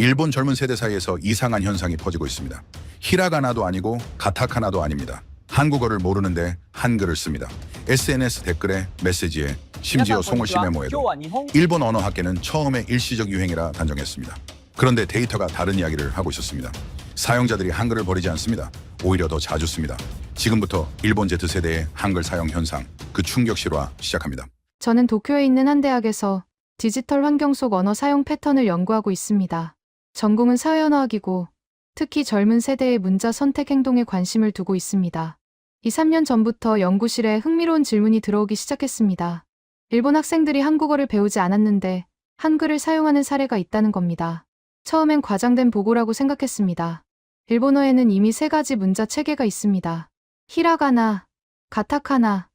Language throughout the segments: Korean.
일본 젊은 세대 사이에서 이상한 현상이 퍼지고 있습니다. 히라가나도 아니고 가타카나도 아닙니다. 한국어를 모르는데 한글을 씁니다. SNS 댓글에 메시지에 심지어 송월시 메모에도 일본 언어 학계는 처음에 일시적 유행이라 단정했습니다. 그런데 데이터가 다른 이야기를 하고 있었습니다. 사용자들이 한글을 버리지 않습니다. 오히려 더 자주 씁니다. 지금부터 일본 Z세대의 한글 사용 현상, 그 충격 실화 시작합니다. 저는 도쿄에 있는 한 대학에서 디지털 환경 속 언어 사용 패턴을 연구하고 있습니다. 전공은 사회언어학이고 특히 젊은 세대의 문자 선택 행동에 관심을 두고 있습니다. 2, 3년 전부터 연구실에 흥미로운 질문이 들어오기 시작했습니다. 일본 학생들이 한국어를 배우지 않았는데 한글을 사용하는 사례가 있다는 겁니다. 처음엔 과장된 보고라고 생각했습니다. 일본어에는 이미 3가지 문자 체계가 있습니다. 히라가나, 가타카나,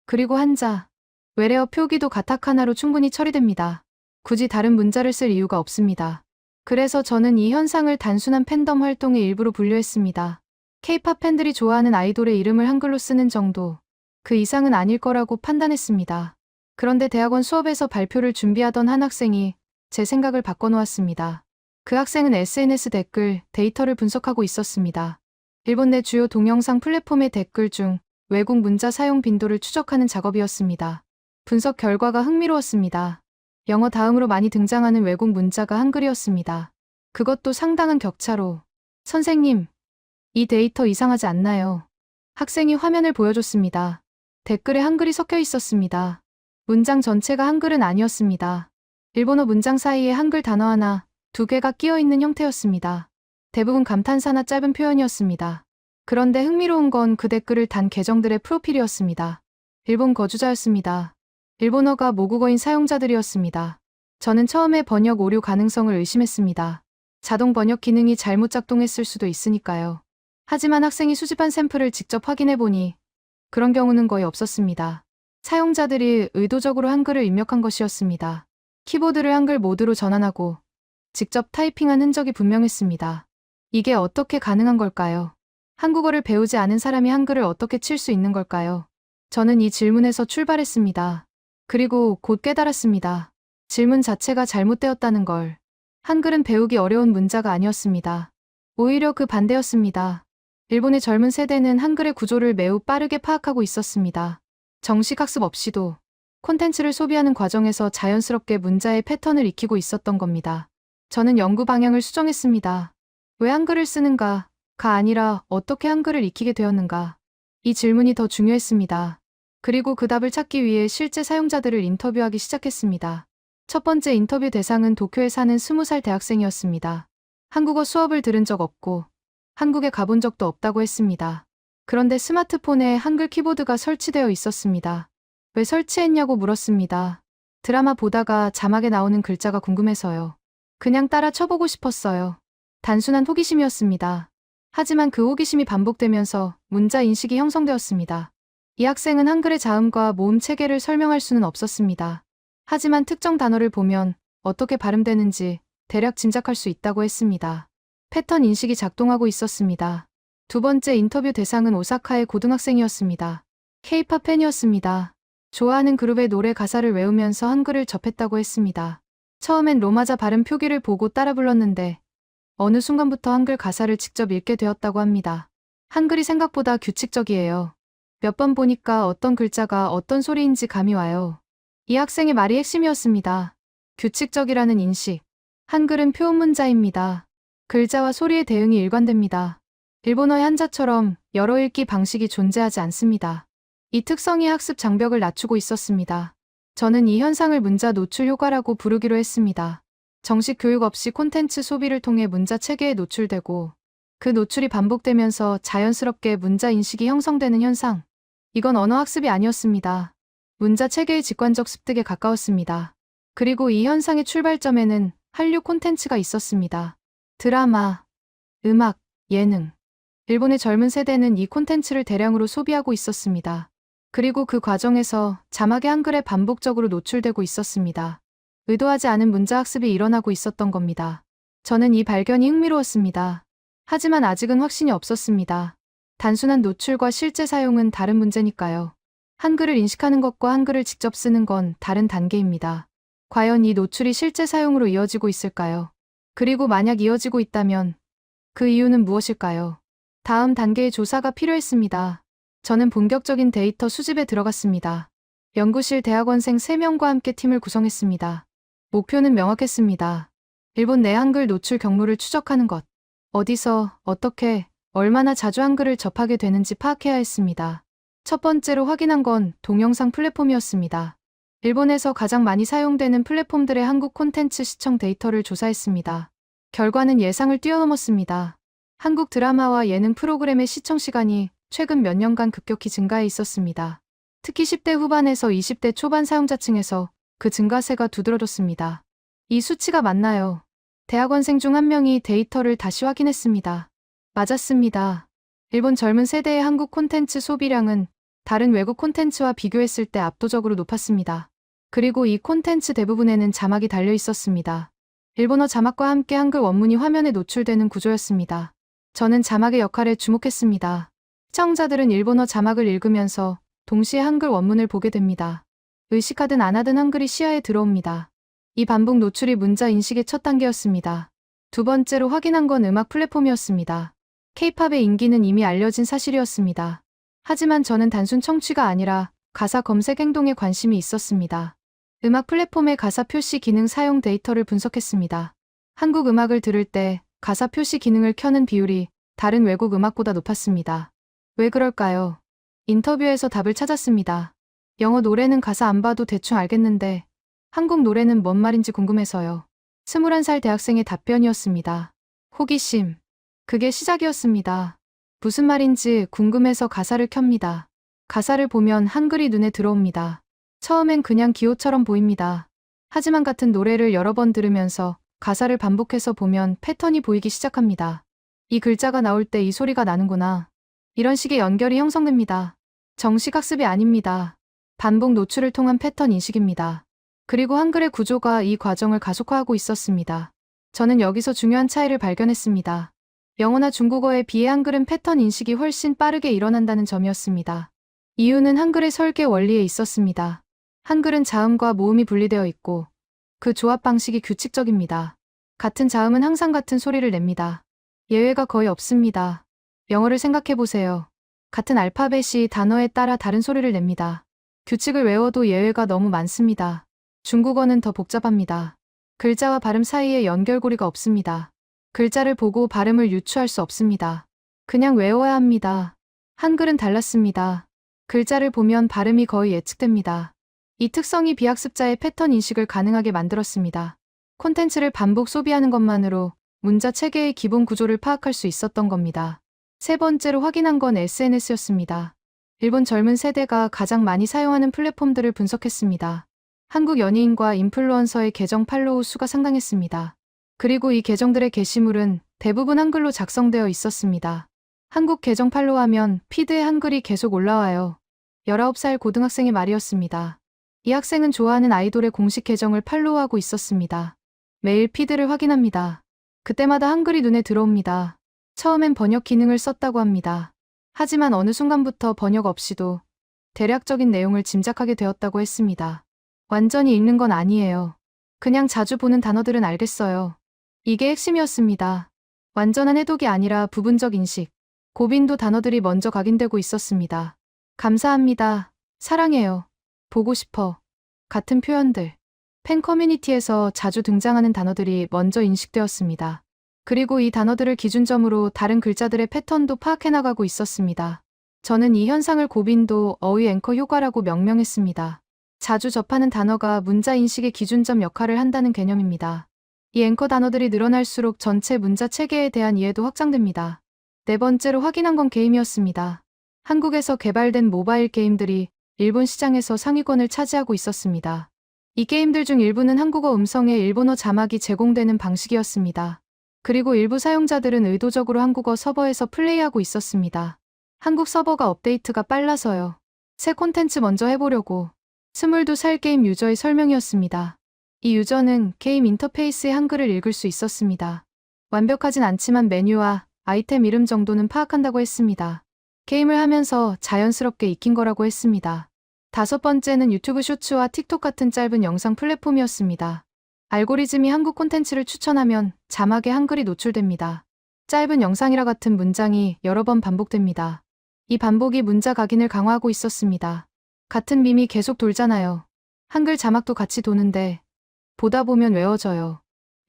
그리고 한자. 외래어 표기도 가타카나로 충분히 처리됩니다. 굳이 다른 문자를 쓸 이유가 없습니다. 그래서 저는 이 현상을 단순한 팬덤 활동의 일부로 분류했습니다. K-팝 팬들이 좋아하는 아이돌의 이름을 한글로 쓰는 정도, 그 이상은 아닐 거라고 판단했습니다. 그런데 대학원 수업에서 발표를 준비하던 한 학생이 제 생각을 바꿔놓았습니다. 그 학생은 SNS 댓글, 데이터를 분석하고 있었습니다. 일본 내 주요 동영상 플랫폼의 댓글 중 외국 문자 사용 빈도를 추적하는 작업이었습니다. 분석 결과가 흥미로웠습니다. 영어 다음으로 많이 등장하는 외국 문자가 한글이었습니다. 그것도 상당한 격차로. 선생님, 이 데이터 이상하지 않나요? 학생이 화면을 보여줬습니다. 댓글에 한글이 섞여 있었습니다. 문장 전체가 한글은 아니었습니다. 일본어 문장 사이에 한글 단어 하나, 2개가 끼어 있는 형태였습니다. 대부분 감탄사나 짧은 표현이었습니다. 그런데 흥미로운 건 그 댓글을 단 계정들의 프로필이었습니다. 일본 거주자였습니다. 일본어가 모국어인 사용자들이었습니다. 저는 처음에 번역 오류 가능성을 의심했습니다. 자동 번역 기능이 잘못 작동했을 수도 있으니까요. 하지만 학생이 수집한 샘플을 직접 확인해보니 그런 경우는 거의 없었습니다. 사용자들이 의도적으로 한글을 입력한 것이었습니다. 키보드를 한글 모드로 전환하고 직접 타이핑한 흔적이 분명했습니다. 이게 어떻게 가능한 걸까요? 한국어를 배우지 않은 사람이 한글을 어떻게 칠 수 있는 걸까요? 저는 이 질문에서 출발했습니다. 그리고 곧 깨달았습니다. 질문 자체가 잘못되었다는 걸. 한글은 배우기 어려운 문자가 아니었습니다. 오히려 그 반대였습니다. 일본의 젊은 세대는 한글의 구조를 매우 빠르게 파악하고 있었습니다. 정식 학습 없이도 콘텐츠를 소비하는 과정에서 자연스럽게 문자의 패턴을 익히고 있었던 겁니다. 저는 연구 방향을 수정했습니다. 왜 한글을 쓰는가? 가 아니라 어떻게 한글을 익히게 되었는가? 이 질문이 더 중요했습니다. 그리고 그 답을 찾기 위해 실제 사용자들을 인터뷰하기 시작했습니다. 첫 번째 인터뷰 대상은 도쿄에 사는 20살 대학생이었습니다. 한국어 수업을 들은 적 없고 한국에 가본 적도 없다고 했습니다. 그런데 스마트폰에 한글 키보드가 설치되어 있었습니다. 왜 설치했냐고 물었습니다. 드라마 보다가 자막에 나오는 글자가 궁금해서요. 그냥 따라 쳐보고 싶었어요. 단순한 호기심이었습니다. 하지만 그 호기심이 반복되면서 문자 인식이 형성되었습니다. 이 학생은 한글의 자음과 모음 체계를 설명할 수는 없었습니다. 하지만 특정 단어를 보면 어떻게 발음되는지 대략 짐작할 수 있다고 했습니다. 패턴 인식이 작동하고 있었습니다. 두 번째 인터뷰 대상은 오사카의 고등학생이었습니다. K-팝 팬이었습니다. 좋아하는 그룹의 노래 가사를 외우면서 한글을 접했다고 했습니다. 처음엔 로마자 발음 표기를 보고 따라 불렀는데 어느 순간부터 한글 가사를 직접 읽게 되었다고 합니다. 한글이 생각보다 규칙적이에요. 몇 번 보니까 어떤 글자가 어떤 소리인지 감이 와요. 이 학생의 말이 핵심이었습니다. 규칙적이라는 인식. 한글은 표음 문자입니다. 글자와 소리의 대응이 일관됩니다. 일본어의 한자처럼 여러 읽기 방식이 존재하지 않습니다. 이 특성이 학습 장벽을 낮추고 있었습니다. 저는 이 현상을 문자 노출 효과라고 부르기로 했습니다. 정식 교육 없이 콘텐츠 소비를 통해 문자 체계에 노출되고 그 노출이 반복되면서 자연스럽게 문자 인식이 형성되는 현상. 이건 언어 학습이 아니었습니다. 문자 체계의 직관적 습득에 가까웠습니다. 그리고 이 현상의 출발점에는 한류 콘텐츠가 있었습니다. 드라마, 음악, 예능. 일본의 젊은 세대는 이 콘텐츠를 대량으로 소비하고 있었습니다. 그리고 그 과정에서 자막의 한글에 반복적으로 노출되고 있었습니다. 의도하지 않은 문자 학습이 일어나고 있었던 겁니다. 저는 이 발견이 흥미로웠습니다. 하지만 아직은 확신이 없었습니다. 단순한 노출과 실제 사용은 다른 문제니까요. 한글을 인식하는 것과 한글을 직접 쓰는 건 다른 단계입니다. 과연 이 노출이 실제 사용으로 이어지고 있을까요? 그리고 만약 이어지고 있다면 그 이유는 무엇일까요? 다음 단계의 조사가 필요했습니다. 저는 본격적인 데이터 수집에 들어갔습니다. 연구실 대학원생 3명과 함께 팀을 구성했습니다. 목표는 명확했습니다. 일본 내 한글 노출 경로를 추적하는 것. 어디서, 어떻게, 얼마나 자주 한글을 접하게 되는지 파악해야 했습니다. 첫 번째로 확인한 건 동영상 플랫폼이었습니다. 일본에서 가장 많이 사용되는 플랫폼들의 한국 콘텐츠 시청 데이터를 조사했습니다. 결과는 예상을 뛰어넘었습니다. 한국 드라마와 예능 프로그램의 시청 시간이 최근 몇 년간 급격히 증가해 있었습니다. 특히 10대 후반에서 20대 초반 사용자층에서 그 증가세가 두드러졌습니다. 이 수치가 맞나요? 대학원생 중 한 명이 데이터를 다시 확인했습니다. 맞았습니다. 일본 젊은 세대의 한국 콘텐츠 소비량은 다른 외국 콘텐츠와 비교했을 때 압도적으로 높았습니다. 그리고 이 콘텐츠 대부분에는 자막이 달려 있었습니다. 일본어 자막과 함께 한글 원문이 화면에 노출되는 구조였습니다. 저는 자막의 역할에 주목했습니다. 시청자들은 일본어 자막을 읽으면서 동시에 한글 원문을 보게 됩니다. 의식하든 안 하든 한글이 시야에 들어옵니다. 이 반복 노출이 문자 인식의 첫 단계였습니다. 두 번째로 확인한 건 음악 플랫폼이었습니다. K-팝의 인기는 이미 알려진 사실이었습니다. 하지만 저는 단순 청취가 아니라 가사 검색 행동에 관심이 있었습니다. 음악 플랫폼의 가사 표시 기능 사용 데이터를 분석했습니다. 한국 음악을 들을 때 가사 표시 기능을 켜는 비율이 다른 외국 음악보다 높았습니다. 왜 그럴까요? 인터뷰에서 답을 찾았습니다. 영어 노래는 가사 안 봐도 대충 알겠는데 한국 노래는 뭔 말인지 궁금해서요. 21살 대학생의 답변이었습니다. 호기심. 그게 시작이었습니다. 무슨 말인지 궁금해서 가사를 켭니다. 가사를 보면 한글이 눈에 들어옵니다. 처음엔 그냥 기호처럼 보입니다. 하지만 같은 노래를 여러 번 들으면서 가사를 반복해서 보면 패턴이 보이기 시작합니다. 이 글자가 나올 때 이 소리가 나는구나. 이런 식의 연결이 형성됩니다. 정식 학습이 아닙니다. 반복 노출을 통한 패턴 인식입니다. 그리고 한글의 구조가 이 과정을 가속화하고 있었습니다. 저는 여기서 중요한 차이를 발견했습니다. 영어나 중국어에 비해 한글은 패턴 인식이 훨씬 빠르게 일어난다는 점이었습니다. 이유는 한글의 설계 원리에 있었습니다. 한글은 자음과 모음이 분리되어 있고 그 조합 방식이 규칙적입니다. 같은 자음은 항상 같은 소리를 냅니다. 예외가 거의 없습니다. 영어를 생각해보세요. 같은 알파벳이 단어에 따라 다른 소리를 냅니다. 규칙을 외워도 예외가 너무 많습니다. 중국어는 더 복잡합니다. 글자와 발음 사이에 연결고리가 없습니다. 글자를 보고 발음을 유추할 수 없습니다. 그냥 외워야 합니다. 한글은 달랐습니다. 글자를 보면 발음이 거의 예측됩니다. 이 특성이 비학습자의 패턴 인식을 가능하게 만들었습니다. 콘텐츠를 반복 소비하는 것만으로 문자 체계의 기본 구조를 파악할 수 있었던 겁니다. 세 번째로 확인한 건 SNS였습니다. 일본 젊은 세대가 가장 많이 사용하는 플랫폼들을 분석했습니다. 한국 연예인과 인플루언서의 계정 팔로우 수가 상당했습니다. 그리고 이 계정들의 게시물은 대부분 한글로 작성되어 있었습니다. 한국 계정 팔로우하면 피드에 한글이 계속 올라와요. 19살 고등학생의 말이었습니다. 이 학생은 좋아하는 아이돌의 공식 계정을 팔로우하고 있었습니다. 매일 피드를 확인합니다. 그때마다 한글이 눈에 들어옵니다. 처음엔 번역 기능을 썼다고 합니다. 하지만 어느 순간부터 번역 없이도 대략적인 내용을 짐작하게 되었다고 했습니다. 완전히 읽는 건 아니에요. 그냥 자주 보는 단어들은 알겠어요. 이게 핵심이었습니다. 완전한 해독이 아니라 부분적 인식. 고빈도 단어들이 먼저 각인되고 있었습니다. 감사합니다. 사랑해요. 보고 싶어. 같은 표현들. 팬 커뮤니티에서 자주 등장하는 단어들이 먼저 인식되었습니다. 그리고 이 단어들을 기준점으로 다른 글자들의 패턴도 파악해 나가고 있었습니다. 저는 이 현상을 고빈도 어휘 앵커 효과라고 명명했습니다. 자주 접하는 단어가 문자 인식의 기준점 역할을 한다는 개념입니다. 이 앵커 단어들이 늘어날수록 전체 문자 체계에 대한 이해도 확장됩니다. 네 번째로 확인한 건 게임이었습니다. 한국에서 개발된 모바일 게임들이 일본 시장에서 상위권을 차지하고 있었습니다. 이 게임들 중 일부는 한국어 음성에 일본어 자막이 제공되는 방식이었습니다. 그리고 일부 사용자들은 의도적으로 한국어 서버에서 플레이하고 있었습니다. 한국 서버가 업데이트가 빨라서요. 새 콘텐츠 먼저 해보려고. 22살 게임 유저의 설명이었습니다. 이 유저는 게임 인터페이스의 한글을 읽을 수 있었습니다. 완벽하진 않지만 메뉴와 아이템 이름 정도는 파악한다고 했습니다. 게임을 하면서 자연스럽게 익힌 거라고 했습니다. 다섯 번째는 유튜브 쇼츠와 틱톡 같은 짧은 영상 플랫폼이었습니다. 알고리즘이 한국 콘텐츠를 추천하면 자막에 한글이 노출됩니다. 짧은 영상이라 같은 문장이 여러 번 반복됩니다. 이 반복이 문자 각인을 강화하고 있었습니다. 같은 밈이 계속 돌잖아요. 한글 자막도 같이 도는데 보다 보면 외워져요.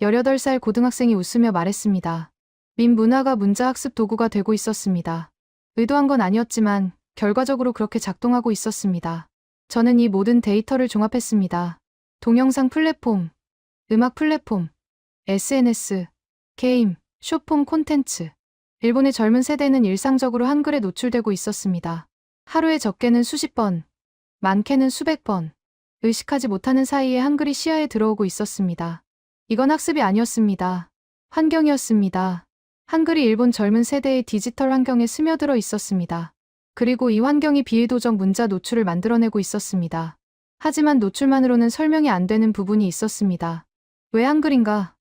18살 고등학생이 웃으며 말했습니다. 밈 문화가 문자 학습 도구가 되고 있었습니다. 의도한 건 아니었지만 결과적으로 그렇게 작동하고 있었습니다. 저는 이 모든 데이터를 종합했습니다. 동영상 플랫폼, 음악 플랫폼, SNS, 게임, 쇼폼 콘텐츠. 일본의 젊은 세대는 일상적으로 한글에 노출되고 있었습니다. 하루에 적게는 수십 번, 많게는 수백 번. 의식하지 못하는 사이에 한글이 시야에 들어오고 있었습니다. 이건 학습이 아니었습니다. 환경이었습니다. 한글이 일본 젊은 세대의 디지털 환경에 스며들어 있었습니다. 그리고 이 환경이 비의도적 문자 노출을 만들어내고 있었습니다. 하지만 노출만으로는 설명이 안 되는 부분이 있었습니다. 왜 한글인가?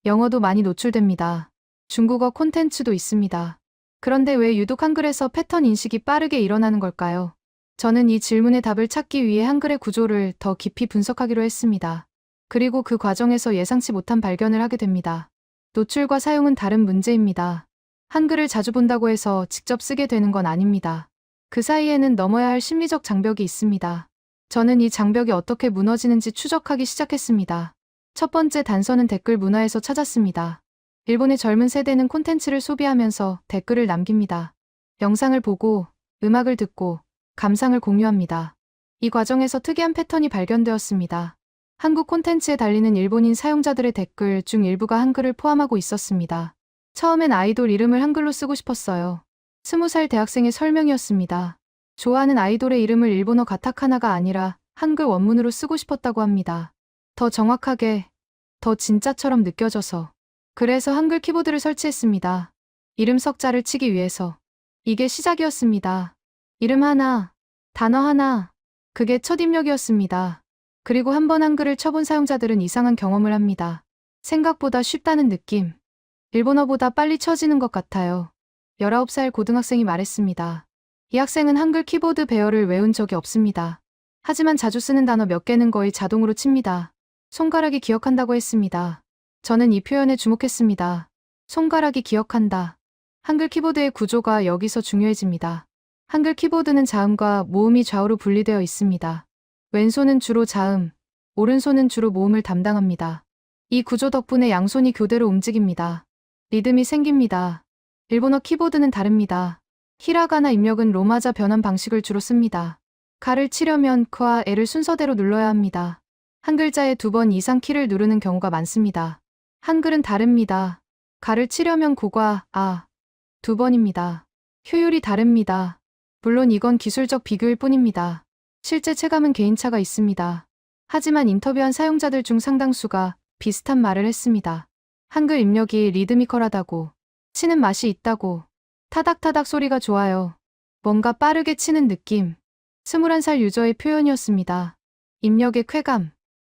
영어도 많이 노출됩니다. 중국어 콘텐츠도 있습니다. 그런데 왜 유독 한글에서 패턴 인식이 빠르게 일어나는 걸까요? 저는 이 질문의 답을 찾기 위해 한글의 구조를 더 깊이 분석하기로 했습니다. 그리고 그 과정에서 예상치 못한 발견을 하게 됩니다. 노출과 사용은 다른 문제입니다. 한글을 자주 본다고 해서 직접 쓰게 되는 건 아닙니다. 그 사이에는 넘어야 할 심리적 장벽이 있습니다. 저는 이 장벽이 어떻게 무너지는지 추적하기 시작했습니다. 첫 번째 단서는 댓글 문화에서 찾았습니다. 일본의 젊은 세대는 콘텐츠를 소비하면서 댓글을 남깁니다. 영상을 보고, 음악을 듣고, 감상을 공유합니다. 이 과정에서 특이한 패턴이 발견되었습니다. 한국 콘텐츠에 달리는 일본인 사용자들의 댓글 중 일부가 한글을 포함하고 있었습니다. 처음엔 아이돌 이름을 한글로 쓰고 싶었어요. 20살 대학생의 설명이었습니다. 좋아하는 아이돌의 이름을 일본어 가타카나가 아니라 한글 원문으로 쓰고 싶었다고 합니다. 더 정확하게, 더 진짜처럼 느껴져서. 그래서 한글 키보드를 설치했습니다. 이름 석자를 치기 위해서. 이게 시작이었습니다. 이름 하나, 단어 하나. 그게 첫 입력이었습니다. 그리고 한 번 한글을 쳐본 사용자들은 이상한 경험을 합니다. 생각보다 쉽다는 느낌. 일본어보다 빨리 쳐지는 것 같아요. 19살 고등학생이 말했습니다. 이 학생은 한글 키보드 배열을 외운 적이 없습니다. 하지만 자주 쓰는 단어 몇 개는 거의 자동으로 칩니다. 손가락이 기억한다고 했습니다. 저는 이 표현에 주목했습니다. 손가락이 기억한다. 한글 키보드의 구조가 여기서 중요해집니다. 한글 키보드는 자음과 모음이 좌우로 분리되어 있습니다. 왼손은 주로 자음, 오른손은 주로 모음을 담당합니다. 이 구조 덕분에 양손이 교대로 움직입니다. 리듬이 생깁니다. 일본어 키보드는 다릅니다. 히라가나 입력은 로마자 변환 방식을 주로 씁니다. 가를 치려면 크와 에를 순서대로 눌러야 합니다. 한 글자에 2번 이상 키를 누르는 경우가 많습니다. 한글은 다릅니다. 가를 치려면 고과 아 2번입니다. 효율이 다릅니다. 물론 이건 기술적 비교일 뿐입니다. 실제 체감은 개인차가 있습니다. 하지만 인터뷰한 사용자들 중 상당수가 비슷한 말을 했습니다. 한글 입력이 리드미컬하다고, 치는 맛이 있다고, 타닥타닥 소리가 좋아요. 뭔가 빠르게 치는 느낌. 21살 유저의 표현이었습니다. 입력의 쾌감.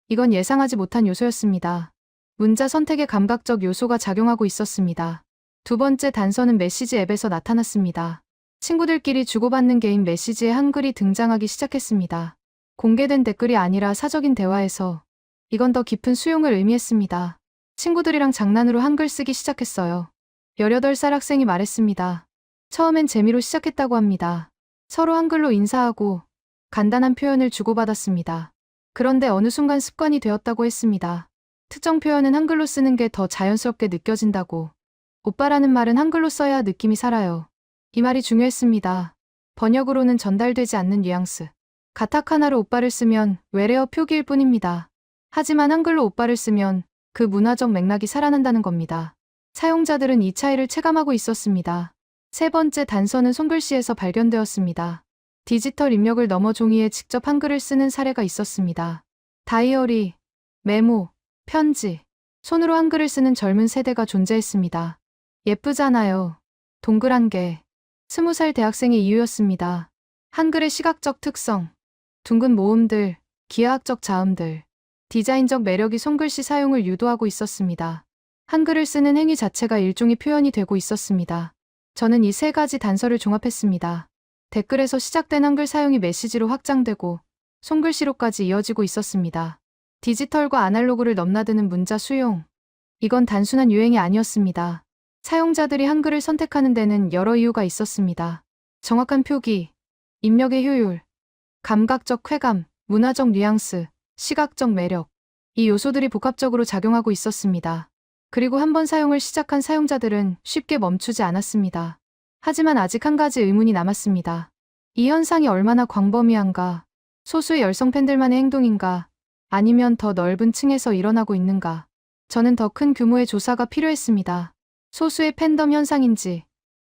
이건 예상하지 못한 요소였습니다. 문자 선택의 감각적 요소가 작용하고 있었습니다. 두 번째 단서는 메시지 앱에서 나타났습니다. 친구들끼리 주고받는 개인 메시지에 한글이 등장하기 시작했습니다. 공개된 댓글이 아니라 사적인 대화에서. 이건 더 깊은 수용을 의미했습니다. 친구들이랑 장난으로 한글 쓰기 시작했어요. 18살 학생이 말했습니다. 처음엔 재미로 시작했다고 합니다. 서로 한글로 인사하고 간단한 표현을 주고받았습니다. 그런데 어느 순간 습관이 되었다고 했습니다. 특정 표현은 한글로 쓰는 게 더 자연스럽게 느껴진다고. 오빠라는 말은 한글로 써야 느낌이 살아요. 이 말이 중요했습니다. 번역으로는 전달되지 않는 뉘앙스. 가타카나로 오빠를 쓰면 외래어 표기일 뿐입니다. 하지만 한글로 오빠를 쓰면 그 문화적 맥락이 살아난다는 겁니다. 사용자들은 이 차이를 체감하고 있었습니다. 세 번째 단서는 손글씨에서 발견되었습니다. 디지털 입력을 넘어 종이에 직접 한글을 쓰는 사례가 있었습니다. 다이어리, 메모, 편지, 손으로 한글을 쓰는 젊은 세대가 존재했습니다. 예쁘잖아요. 동그란 게. 20살 대학생의 이유였습니다. 한글의 시각적 특성, 둥근 모음들, 기하학적 자음들, 디자인적 매력이 손글씨 사용을 유도하고 있었습니다. 한글을 쓰는 행위 자체가 일종의 표현이 되고 있었습니다. 저는 이 세 가지 단서를 종합했습니다. 댓글에서 시작된 한글 사용이 메시지로 확장되고 손글씨로까지 이어지고 있었습니다. 디지털과 아날로그를 넘나드는 문자 수용. 이건 단순한 유행이 아니었습니다. 사용자들이 한글을 선택하는 데는 여러 이유가 있었습니다. 정확한 표기, 입력의 효율, 감각적 쾌감, 문화적 뉘앙스, 시각적 매력. 이 요소들이 복합적으로 작용하고 있었습니다. 그리고 한 번 사용을 시작한 사용자들은 쉽게 멈추지 않았습니다. 하지만 아직 한 가지 의문이 남았습니다. 이 현상이 얼마나 광범위한가? 소수의 열성 팬들만의 행동인가? 아니면 더 넓은 층에서 일어나고 있는가? 저는 더 큰 규모의 조사가 필요했습니다. 소수의 팬덤 현상인지,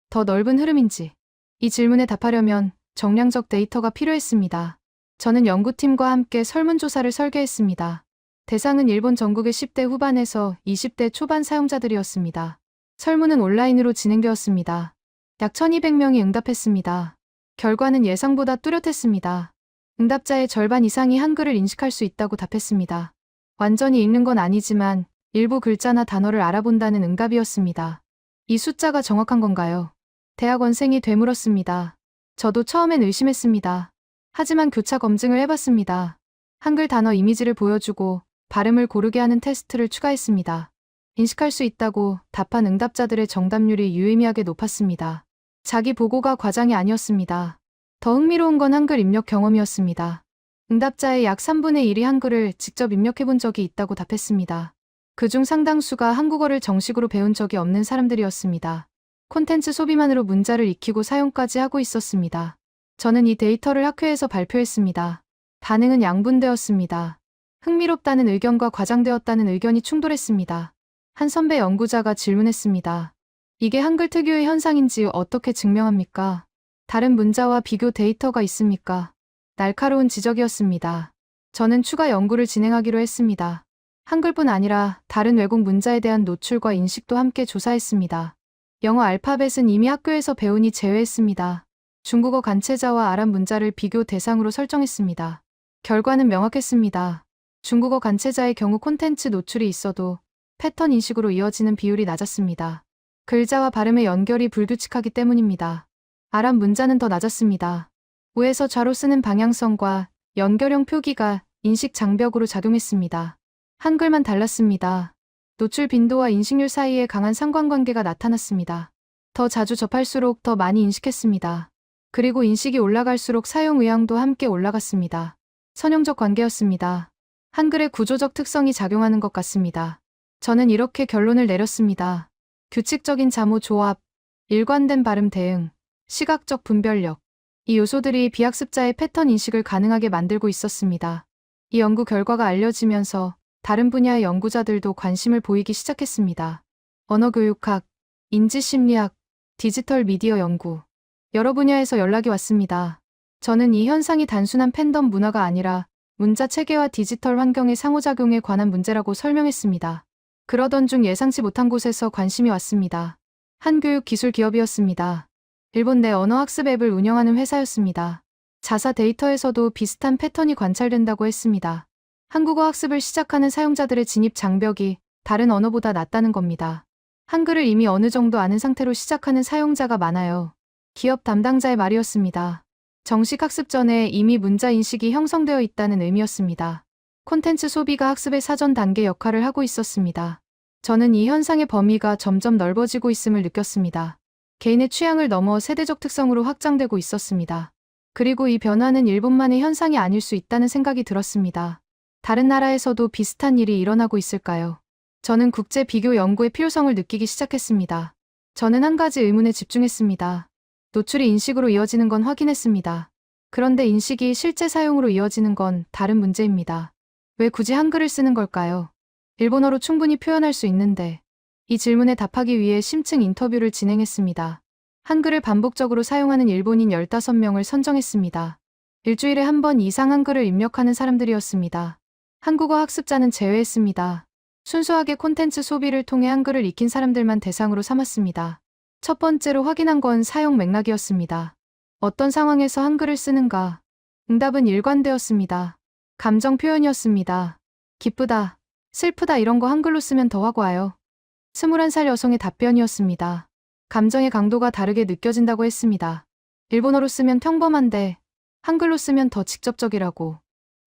더 넓은 흐름인지. 이 질문에 답하려면 정량적 데이터가 필요했습니다. 저는 연구팀과 함께 설문조사를 설계했습니다. 대상은 일본 전국의 10대 후반에서 20대 초반 사용자들이었습니다. 설문은 온라인으로 진행되었습니다. 약 1200명이 응답했습니다. 결과는 예상보다 뚜렷했습니다. 응답자의 절반 이상이 한글을 인식할 수 있다고 답했습니다. 완전히 읽는 건 아니지만 일부 글자나 단어를 알아본다는 응답이었습니다. 이 숫자가 정확한 건가요? 대학원생이 되물었습니다. 저도 처음엔 의심했습니다. 하지만 교차 검증을 해봤습니다. 한글 단어 이미지를 보여주고 발음을 고르게 하는 테스트를 추가했습니다. 인식할 수 있다고 답한 응답자들의 정답률이 유의미하게 높았습니다. 자기 보고가 과장이 아니었습니다. 더 흥미로운 건 한글 입력 경험이었습니다. 응답자의 약 3분의 1이 한글을 직접 입력해본 적이 있다고 답했습니다. 그중 상당수가 한국어를 정식으로 배운 적이 없는 사람들이었습니다. 콘텐츠 소비만으로 문자를 익히고 사용까지 하고 있었습니다. 저는 이 데이터를 학회에서 발표했습니다. 반응은 양분되었습니다. 흥미롭다는 의견과 과장되었다는 의견이 충돌했습니다. 한 선배 연구자가 질문했습니다. 이게 한글 특유의 현상인지 어떻게 증명합니까? 다른 문자와 비교 데이터가 있습니까? 날카로운 지적이었습니다. 저는 추가 연구를 진행하기로 했습니다. 한글뿐 아니라 다른 외국 문자에 대한 노출과 인식도 함께 조사했습니다. 영어 알파벳은 이미 학교에서 배우니 제외했습니다. 중국어 간체자와 아랍 문자를 비교 대상으로 설정했습니다. 결과는 명확했습니다. 중국어 간체자의 경우 콘텐츠 노출이 있어도 패턴 인식으로 이어지는 비율이 낮았습니다. 글자와 발음의 연결이 불규칙하기 때문입니다. 아랍 문자는 더 낮았습니다. 우에서 좌로 쓰는 방향성과 연결형 표기가 인식 장벽으로 작용했습니다. 한글만 달랐습니다. 노출 빈도와 인식률 사이에 강한 상관관계가 나타났습니다. 더 자주 접할수록 더 많이 인식했습니다. 그리고 인식이 올라갈수록 사용 의향도 함께 올라갔습니다. 선형적 관계였습니다. 한글의 구조적 특성이 작용하는 것 같습니다. 저는 이렇게 결론을 내렸습니다. 규칙적인 자모 조합, 일관된 발음 대응, 시각적 분별력. 이 요소들이 비학습자의 패턴 인식을 가능하게 만들고 있었습니다. 이 연구 결과가 알려지면서 다른 분야의 연구자들도 관심을 보이기 시작했습니다. 언어교육학, 인지심리학, 디지털 미디어 연구. 여러 분야에서 연락이 왔습니다. 저는 이 현상이 단순한 팬덤 문화가 아니라 문자 체계와 디지털 환경의 상호작용에 관한 문제라고 설명했습니다. 그러던 중 예상치 못한 곳에서 관심이 왔습니다. 한 교육 기술 기업이었습니다. 일본 내 언어 학습 앱을 운영하는 회사였습니다. 자사 데이터에서도 비슷한 패턴이 관찰된다고 했습니다. 한국어 학습을 시작하는 사용자들의 진입 장벽이 다른 언어보다 낮다는 겁니다. 한글을 이미 어느 정도 아는 상태로 시작하는 사용자가 많아요. 기업 담당자의 말이었습니다. 정식 학습 전에 이미 문자 인식이 형성되어 있다는 의미였습니다. 콘텐츠 소비가 학습의 사전 단계 역할을 하고 있었습니다. 저는 이 현상의 범위가 점점 넓어지고 있음을 느꼈습니다. 개인의 취향을 넘어 세대적 특성으로 확장되고 있었습니다. 그리고 이 변화는 일본만의 현상이 아닐 수 있다는 생각이 들었습니다. 다른 나라에서도 비슷한 일이 일어나고 있을까요? 저는 국제 비교 연구의 필요성을 느끼기 시작했습니다. 저는 한 가지 의문에 집중했습니다. 노출이 인식으로 이어지는 건 확인했습니다. 그런데 인식이 실제 사용으로 이어지는 건 다른 문제입니다. 왜 굳이 한글을 쓰는 걸까요? 일본어로 충분히 표현할 수 있는데. 이 질문에 답하기 위해 심층 인터뷰를 진행했습니다. 한글을 반복적으로 사용하는 일본인 15명을 선정했습니다. 일주일에 한 번 이상 한글을 입력하는 사람들이었습니다. 한국어 학습자는 제외했습니다. 순수하게 콘텐츠 소비를 통해 한글을 익힌 사람들만 대상으로 삼았습니다. 첫 번째로 확인한 건 사용 맥락이었습니다. 어떤 상황에서 한글을 쓰는가? 응답은 일관되었습니다. 감정 표현이었습니다. 기쁘다, 슬프다 이런 거 한글로 쓰면 더 확 와요. 21살 여성의 답변이었습니다. 감정의 강도가 다르게 느껴진다고 했습니다. 일본어로 쓰면 평범한데 한글로 쓰면 더 직접적이라고.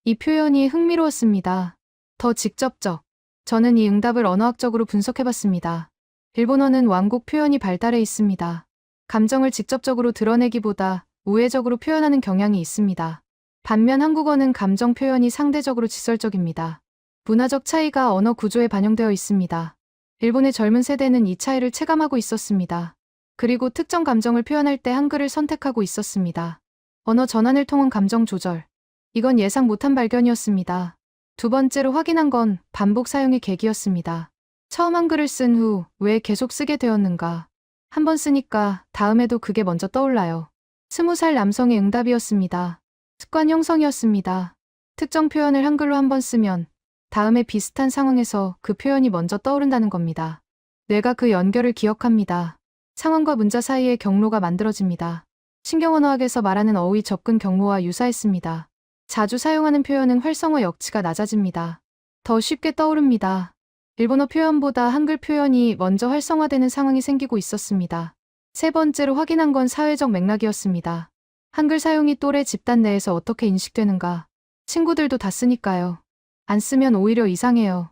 이 표현이 흥미로웠습니다. 더 직접적. 저는 이 응답을 언어학적으로 분석해봤습니다. 일본어는 완곡 표현이 발달해 있습니다. 감정을 직접적으로 드러내기보다 우회적으로 표현하는 경향이 있습니다. 반면 한국어는 감정 표현이 상대적으로 직설적입니다. 문화적 차이가 언어 구조에 반영되어 있습니다. 일본의 젊은 세대는 이 차이를 체감하고 있었습니다. 그리고 특정 감정을 표현할 때 한글을 선택하고 있었습니다. 언어 전환을 통한 감정 조절. 이건 예상 못한 발견이었습니다. 두 번째로 확인한 건 반복 사용의 계기였습니다. 처음 한글을 쓴 후 왜 계속 쓰게 되었는가? 한 번 쓰니까 다음에도 그게 먼저 떠올라요. 20살 남성의 응답이었습니다. 습관 형성이었습니다. 특정 표현을 한글로 한 번 쓰면 다음에 비슷한 상황에서 그 표현이 먼저 떠오른다는 겁니다. 뇌가 그 연결을 기억합니다. 상황과 문자 사이에 경로가 만들어집니다. 신경언어학에서 말하는 어휘 접근 경로와 유사했습니다. 자주 사용하는 표현은 활성화 역치가 낮아집니다. 더 쉽게 떠오릅니다. 일본어 표현보다 한글 표현이 먼저 활성화되는 상황이 생기고 있었습니다. 세 번째로 확인한 건 사회적 맥락이었습니다. 한글 사용이 또래 집단 내에서 어떻게 인식되는가? 친구들도 다 쓰니까요. 안 쓰면 오히려 이상해요.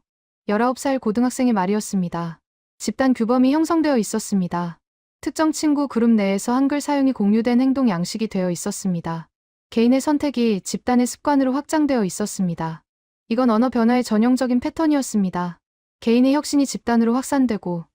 19살 고등학생의 말이었습니다. 집단 규범이 형성되어 있었습니다. 특정 친구 그룹 내에서 한글 사용이 공유된 행동 양식이 되어 있었습니다. 개인의 선택이 집단의 습관으로 확장되어 있었습니다. 이건 언어 변화의 전형적인 패턴이었습니다. 개인의 혁신이 집단으로 확산되고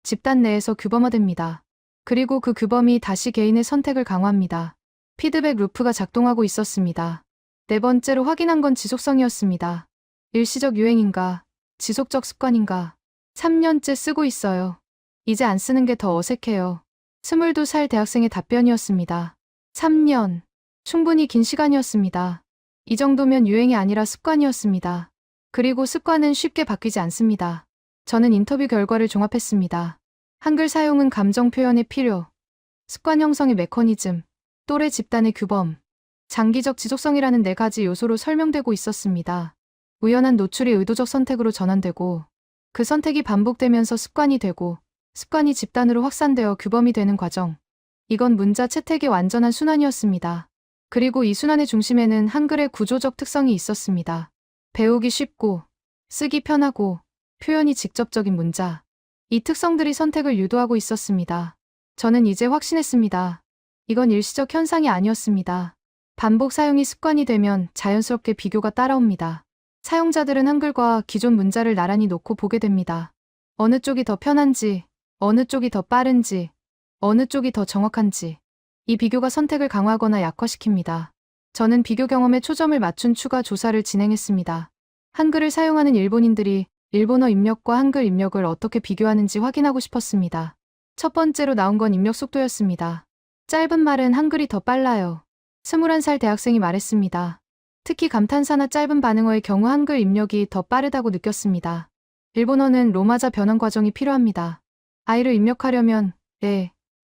집단 내에서 규범화됩니다. 그리고 그 규범이 다시 개인의 선택을 강화합니다. 피드백 루프가 작동하고 있었습니다. 네 번째로 확인한 건 지속성이었습니다. 일시적 유행인가? 지속적 습관인가? 3년째 쓰고 있어요. 이제 안 쓰는 게 더 어색해요. 22살 대학생의 답변이었습니다. 3년. 충분히 긴 시간이었습니다. 이 정도면 유행이 아니라 습관이었습니다. 그리고 습관은 쉽게 바뀌지 않습니다. 저는 인터뷰 결과를 종합했습니다. 한글 사용은 감정 표현의 필요, 습관 형성의 메커니즘, 또래 집단의 규범, 장기적 지속성이라는 네 가지 요소로 설명되고 있었습니다. 우연한 노출이 의도적 선택으로 전환되고 그 선택이 반복되면서 습관이 되고 습관이 집단으로 확산되어 규범이 되는 과정. 이건 문자 채택의 완전한 순환이었습니다. 그리고 이 순환의 중심에는 한글의 구조적 특성이 있었습니다. 배우기 쉽고, 쓰기 편하고, 표현이 직접적인 문자. 이 특성들이 선택을 유도하고 있었습니다. 저는 이제 확신했습니다. 이건 일시적 현상이 아니었습니다. 반복 사용이 습관이 되면 자연스럽게 비교가 따라옵니다. 사용자들은 한글과 기존 문자를 나란히 놓고 보게 됩니다. 어느 쪽이 더 편한지, 어느 쪽이 더 빠른지, 어느 쪽이 더 정확한지. 이 비교가 선택을 강화하거나 약화시킵니다. 저는 비교 경험에 초점을 맞춘 추가 조사를 진행했습니다. 한글을 사용하는 일본인들이 일본어 입력과 한글 입력을 어떻게 비교하는지 확인하고 싶었습니다. 첫 번째로 나온 건 입력 속도였습니다. 짧은 말은 한글이 더 빨라요. 21살 대학생이 말했습니다. 특히 감탄사나 짧은 반응어의 경우 한글 입력이 더 빠르다고 느꼈습니다. 일본어는 로마자 변환 과정이 필요합니다. 아이를 입력하려면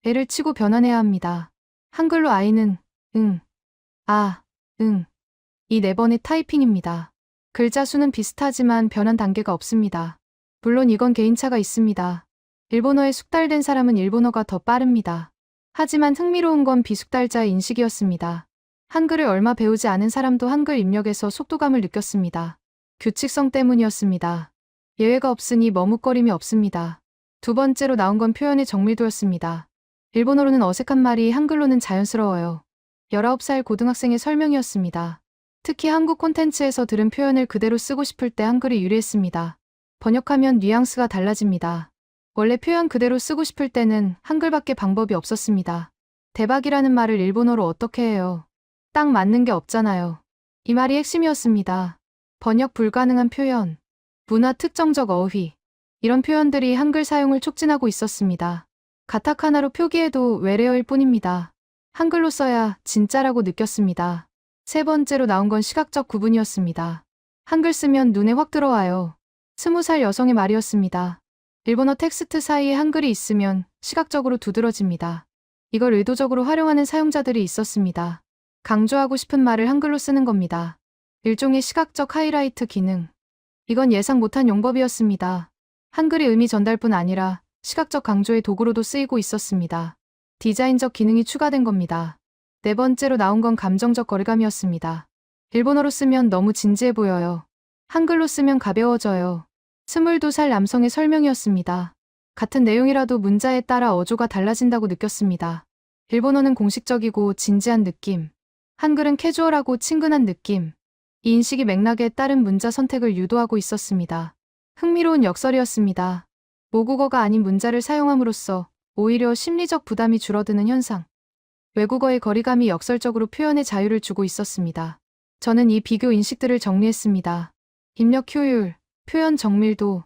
애를 치고 변환해야 합니다. 한글로 아이는 응, 아, 응. 이 네 번의 타이핑입니다. 글자 수는 비슷하지만 변환 단계가 없습니다. 물론 이건 개인차가 있습니다. 일본어에 숙달된 사람은 일본어가 더 빠릅니다. 하지만 흥미로운 건 비숙달자의 인식이었습니다. 한글을 얼마 배우지 않은 사람도 한글 입력에서 속도감을 느꼈습니다. 규칙성 때문이었습니다. 예외가 없으니 머뭇거림이 없습니다. 두 번째로 나온 건 표현의 정밀도였습니다. 일본어로는 어색한 말이 한글로는 자연스러워요. 19살 고등학생의 설명이었습니다. 특히 한국 콘텐츠에서 들은 표현을 그대로 쓰고 싶을 때 한글이 유리했습니다. 번역하면 뉘앙스가 달라집니다. 원래 표현 그대로 쓰고 싶을 때는 한글밖에 방법이 없었습니다. 대박이라는 말을 일본어로 어떻게 해요? 딱 맞는 게 없잖아요. 이 말이 핵심이었습니다. 번역 불가능한 표현, 문화 특정적 어휘, 이런 표현들이 한글 사용을 촉진하고 있었습니다. 가타카나로 표기해도 외래어일 뿐입니다. 한글로 써야 진짜라고 느꼈습니다. 세 번째로 나온 건 시각적 구분이었습니다. 한글 쓰면 눈에 확 들어와요. 20살 여성의 말이었습니다. 일본어 텍스트 사이에 한글이 있으면 시각적으로 두드러집니다. 이걸 의도적으로 활용하는 사용자들이 있었습니다. 강조하고 싶은 말을 한글로 쓰는 겁니다. 일종의 시각적 하이라이트 기능. 이건 예상 못한 용법이었습니다. 한글의 의미 전달뿐 아니라 시각적 강조의 도구로도 쓰이고 있었습니다. 디자인적 기능이 추가된 겁니다. 네 번째로 나온 건 감정적 거리감이었습니다. 일본어로 쓰면 너무 진지해 보여요. 한글로 쓰면 가벼워져요. 22살 남성의 설명이었습니다. 같은 내용이라도 문자에 따라 어조가 달라진다고 느꼈습니다. 일본어는 공식적이고 진지한 느낌, 한글은 캐주얼하고 친근한 느낌. 이 인식이 맥락에 따른 문자 선택을 유도하고 있었습니다. 흥미로운 역설이었습니다. 모국어가 아닌 문자를 사용함으로써 오히려 심리적 부담이 줄어드는 현상. 외국어의 거리감이 역설적으로 표현의 자유를 주고 있었습니다. 저는 이 비교 인식들을 정리했습니다. 입력 효율, 표현 정밀도,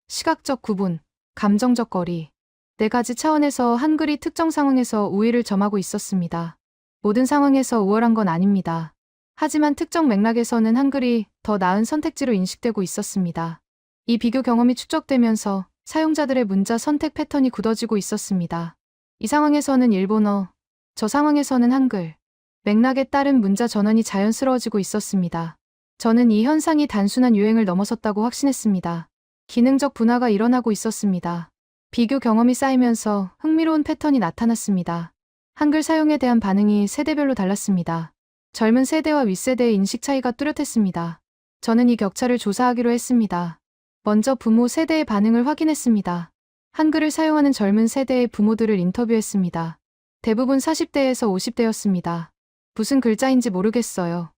시각적 구분, 감정적 거리. 4가지 차원에서 한글이 특정 상황에서 우위를 점하고 있었습니다. 모든 상황에서 우월한 건 아닙니다. 하지만 특정 맥락에서는 한글이 더 나은 선택지로 인식되고 있었습니다. 이 비교 경험이 축적되면서 사용자들의 문자 선택 패턴이 굳어지고 있었습니다. 이 상황에서는 일본어, 저 상황에서는 한글. 맥락에 따른 문자 전환이 자연스러워지고 있었습니다. 저는 이 현상이 단순한 유행을 넘어섰다고 확신했습니다. 기능적 분화가 일어나고 있었습니다. 비교 경험이 쌓이면서 흥미로운 패턴이 나타났습니다. 한글 사용에 대한 반응이 세대별로 달랐습니다. 젊은 세대와 윗세대의 인식 차이가 뚜렷했습니다. 저는 이 격차를 조사하기로 했습니다. 먼저 부모 세대의 반응을 확인했습니다. 한글을 사용하는 젊은 세대의 부모들을 인터뷰했습니다. 대부분 40대에서 50대였습니다. 무슨 글자인지 모르겠어요.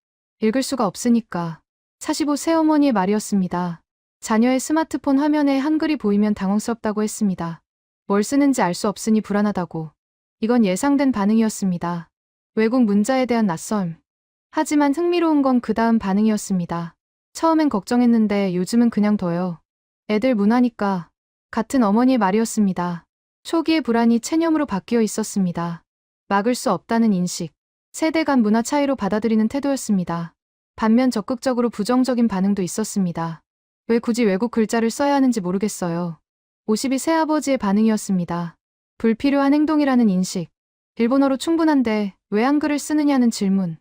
읽을 수가 없으니까. 45 새어머니의 말이었습니다. 자녀의 스마트폰 화면에 한글이 보이면 당황스럽다고 했습니다. 뭘 쓰는지 알 수 없으니 불안하다고. 이건 예상된 반응이었습니다. 외국 문자에 대한 낯섦. 하지만 흥미로운 건 그 다음 반응이었습니다. 처음엔 걱정했는데 요즘은 그냥 둬요. 애들 문화니까. 같은 어머니의 말이었습니다. 초기의 불안이 체념으로 바뀌어 있었습니다. 막을 수 없다는 인식. 세대 간 문화 차이로 받아들이는 태도였습니다. 반면 적극적으로 부정적인 반응도 있었습니다. 왜 굳이 외국 글자를 써야 하는지 모르겠어요. 52 새아버지의 반응이었습니다. 불필요한 행동이라는 인식. 일본어로 충분한데 왜 한글을 쓰느냐는 질문.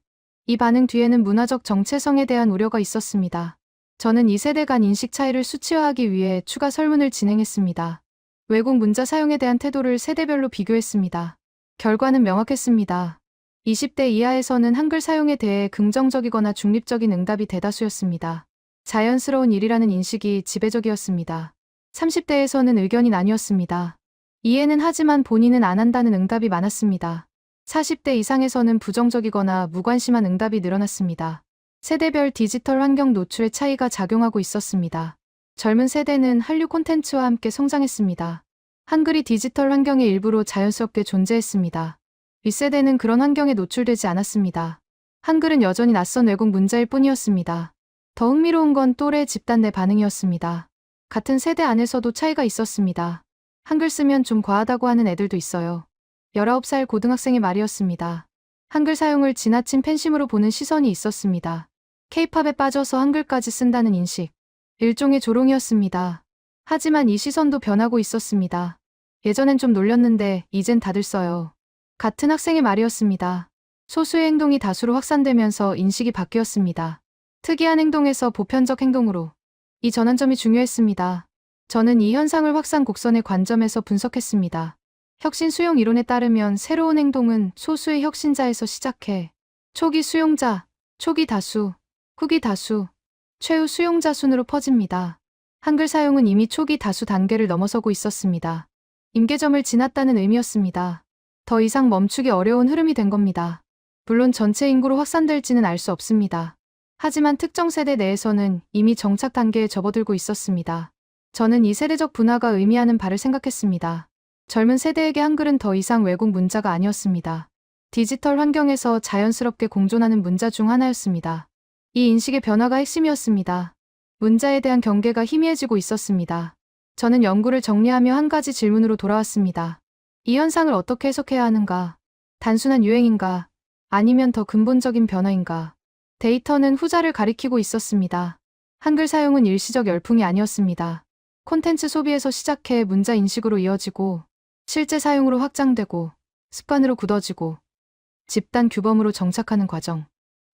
이 반응 뒤에는 문화적 정체성에 대한 우려가 있었습니다. 저는 이 세대 간 인식 차이를 수치화하기 위해 추가 설문을 진행했습니다. 외국 문자 사용에 대한 태도를 세대별로 비교했습니다. 결과는 명확했습니다. 20대 이하에서는 한글 사용에 대해 긍정적이거나 중립적인 응답이 대다수였습니다. 자연스러운 일이라는 인식이 지배적이었습니다. 30대에서는 의견이 나뉘었습니다. 이해는 하지만 본인은 안 한다는 응답이 많았습니다. 40대 이상에서는 부정적이거나 무관심한 응답이 늘어났습니다. 세대별 디지털 환경 노출의 차이가 작용하고 있었습니다. 젊은 세대는 한류 콘텐츠와 함께 성장했습니다. 한글이 디지털 환경의 일부로 자연스럽게 존재했습니다. 윗세대는 그런 환경에 노출되지 않았습니다. 한글은 여전히 낯선 외국 문자일 뿐이었습니다. 더 흥미로운 건 또래 집단 내 반응이었습니다. 같은 세대 안에서도 차이가 있었습니다. 한글 쓰면 좀 과하다고 하는 애들도 있어요. 19살 고등학생의 말이었습니다. 한글 사용을 지나친 팬심으로 보는 시선이 있었습니다. K-팝에 빠져서 한글까지 쓴다는 인식. 일종의 조롱이었습니다. 하지만 이 시선도 변하고 있었습니다. 예전엔 좀 놀렸는데 이젠 다들 써요. 같은 학생의 말이었습니다. 소수의 행동이 다수로 확산되면서 인식이 바뀌었습니다. 특이한 행동에서 보편적 행동으로. 이 전환점이 중요했습니다. 저는 이 현상을 확산 곡선의 관점에서 분석했습니다. 혁신 수용 이론에 따르면 새로운 행동은 소수의 혁신자에서 시작해 초기 수용자, 초기 다수, 후기 다수, 최후 수용자 순으로 퍼집니다. 한글 사용은 이미 초기 다수 단계를 넘어서고 있었습니다. 임계점을 지났다는 의미였습니다. 더 이상 멈추기 어려운 흐름이 된 겁니다. 물론 전체 인구로 확산될지는 알 수 없습니다. 하지만 특정 세대 내에서는 이미 정착 단계에 접어들고 있었습니다. 저는 이 세대적 분화가 의미하는 바를 생각했습니다. 젊은 세대에게 한글은 더 이상 외국 문자가 아니었습니다. 디지털 환경에서 자연스럽게 공존하는 문자 중 하나였습니다. 이 인식의 변화가 핵심이었습니다. 문자에 대한 경계가 희미해지고 있었습니다. 저는 연구를 정리하며 한 가지 질문으로 돌아왔습니다. 이 현상을 어떻게 해석해야 하는가? 단순한 유행인가? 아니면 더 근본적인 변화인가? 데이터는 후자를 가리키고 있었습니다. 한글 사용은 일시적 열풍이 아니었습니다. 콘텐츠 소비에서 시작해 문자 인식으로 이어지고 실제 사용으로 확장되고 습관으로 굳어지고 집단 규범으로 정착하는 과정.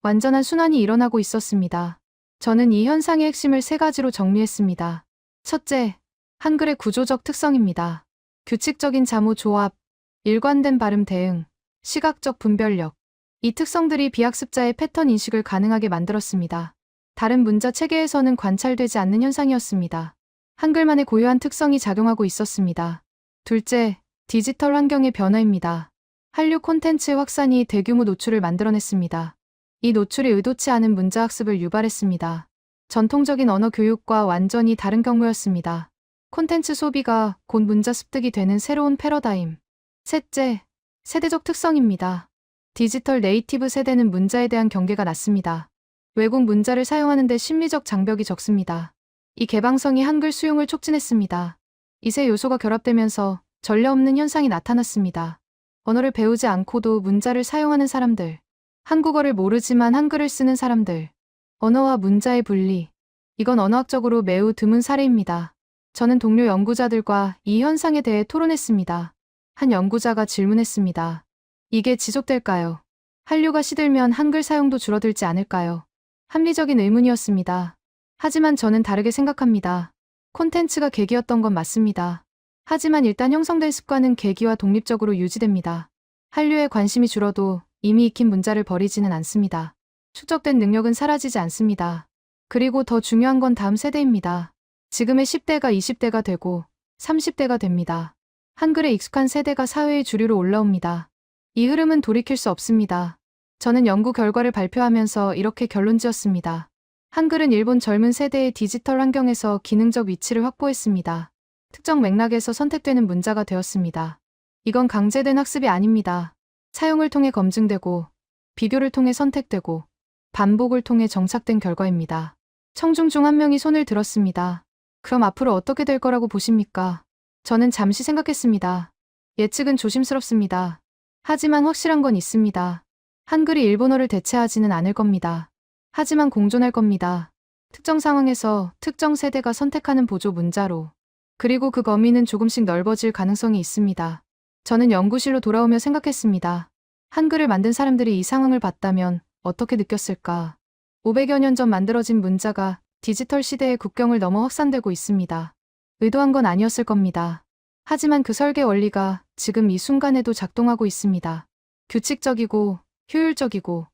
완전한 순환이 일어나고 있었습니다. 저는 이 현상의 핵심을 3가지로 정리했습니다. 첫째, 한글의 구조적 특성입니다. 규칙적인 자모 조합, 일관된 발음 대응, 시각적 분별력. 이 특성들이 비학습자의 패턴 인식을 가능하게 만들었습니다. 다른 문자 체계에서는 관찰되지 않는 현상이었습니다. 한글만의 고유한 특성이 작용하고 있었습니다. 둘째, 디지털 환경의 변화입니다. 한류 콘텐츠의 확산이 대규모 노출을 만들어냈습니다. 이 노출이 의도치 않은 문자 학습을 유발했습니다. 전통적인 언어 교육과 완전히 다른 경우였습니다. 콘텐츠 소비가 곧 문자 습득이 되는 새로운 패러다임. 셋째, 세대적 특성입니다. 디지털 네이티브 세대는 문자에 대한 경계가 낮습니다. 외국 문자를 사용하는 데 심리적 장벽이 적습니다. 이 개방성이 한글 수용을 촉진했습니다. 이 세 요소가 결합되면서 전례 없는 현상이 나타났습니다. 언어를 배우지 않고도 문자를 사용하는 사람들, 한국어를 모르지만 한글을 쓰는 사람들, 언어와 문자의 분리. 이건 언어학적으로 매우 드문 사례입니다. 저는 동료 연구자들과 이 현상에 대해 토론했습니다. 한 연구자가 질문했습니다. 이게 지속될까요? 한류가 시들면 한글 사용도 줄어들지 않을까요? 합리적인 의문이었습니다. 하지만 저는 다르게 생각합니다. 콘텐츠가 계기였던 건 맞습니다. 하지만 일단 형성된 습관은 계기와 독립적으로 유지됩니다. 한류에 관심이 줄어도 이미 익힌 문자를 버리지는 않습니다. 축적된 능력은 사라지지 않습니다. 그리고 더 중요한 건 다음 세대입니다. 지금의 10대가 20대가 되고 30대가 됩니다. 한글에 익숙한 세대가 사회의 주류로 올라옵니다. 이 흐름은 돌이킬 수 없습니다. 저는 연구 결과를 발표하면서 이렇게 결론지었습니다. 한글은 일본 젊은 세대의 디지털 환경에서 기능적 위치를 확보했습니다. 특정 맥락에서 선택되는 문자가 되었습니다. 이건 강제된 학습이 아닙니다. 사용을 통해 검증되고, 비교를 통해 선택되고, 반복을 통해 정착된 결과입니다. 청중 중 한 명이 손을 들었습니다. 그럼 앞으로 어떻게 될 거라고 보십니까? 저는 잠시 생각했습니다. 예측은 조심스럽습니다. 하지만 확실한 건 있습니다. 한글이 일본어를 대체하지는 않을 겁니다. 하지만 공존할 겁니다. 특정 상황에서 특정 세대가 선택하는 보조 문자로. 그리고 그 범위는 조금씩 넓어질 가능성이 있습니다. 저는 연구실로 돌아오며 생각했습니다. 한글을 만든 사람들이 이 상황을 봤다면 어떻게 느꼈을까? 500여 년 전 만들어진 문자가 디지털 시대의 국경을 넘어 확산되고 있습니다. 의도한 건 아니었을 겁니다. 하지만 그 설계 원리가 지금 이 순간에도 작동하고 있습니다. 규칙적이고 효율적이고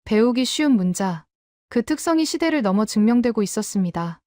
배우기 쉬운 문자. 그 특성이 시대를 넘어 증명되고 있었습니다.